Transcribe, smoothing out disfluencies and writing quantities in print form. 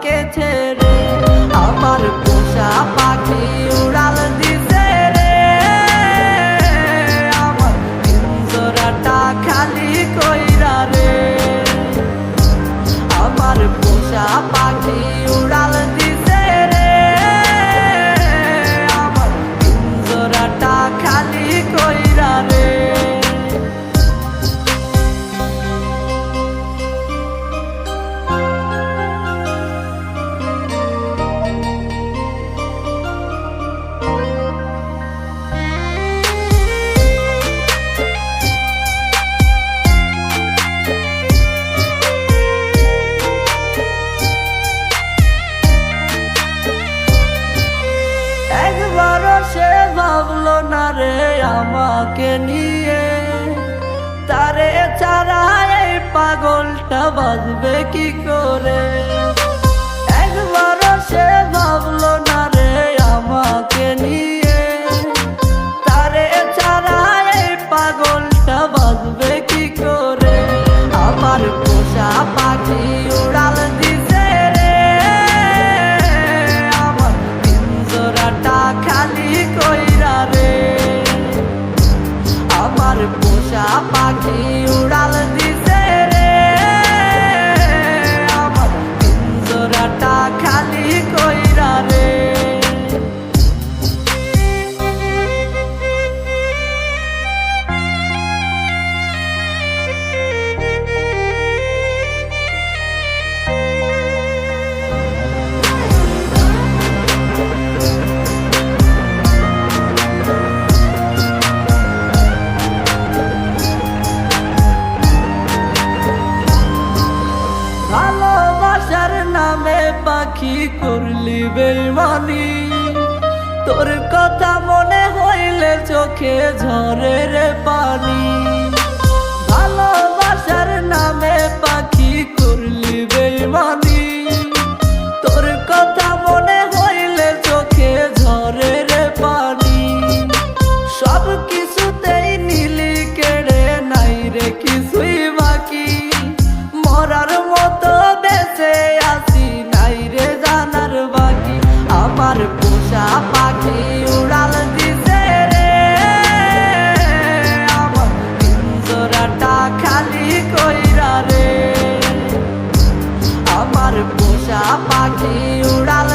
আমাকে ছেড়ে। আমার পোষা পাখি উড়াল দিছে রে, আমার পিঞ্জরাটা খালি কইরা রে। আমার পোষা পাখি উড়াল দিছে রে, আমার পিঞ্জরাটা খালি কইরা রে। একবারও সে ভাবলো না রে আমাকে নিয়ে, তারে ছাড়া এই পাগলটা বাঁচবে কি করে। একবারও সে ভাবলো না রে আমাকে নিয়ে, তারে ছাড়া এই পাগলটা বাঁচবে কি করে। আমার পোষা পাখি উড়াল দিছে রে, আমার পিঞ্জরাটা খালি কইরা রে। আমার পোষা পাখি উড়াল দিছে রে, আমার পিঞ্জরাটা খালি কইরা রে। ভালোবাসার নামে পাখি করলি বেইমানি, তোর কথা মনে হইলে চোখে ঝরে রে পানি। ভালোবাসার নামে পাখি করলি বেইমানি, তোর কথা মনে হইলে চোখে ঝরে রে পানি। সব কিছুতেই নীলি কেড়ে নাই রে কিছুই বাকি, মরার মতো বেঁচে আছি নাই রে জানার বাকি। আমার পোষা পাখি উড়াল দিছে রে, আমার পিঞ্জরাটা খালি কইরা রে। আমার পোষা পাখি উড়াল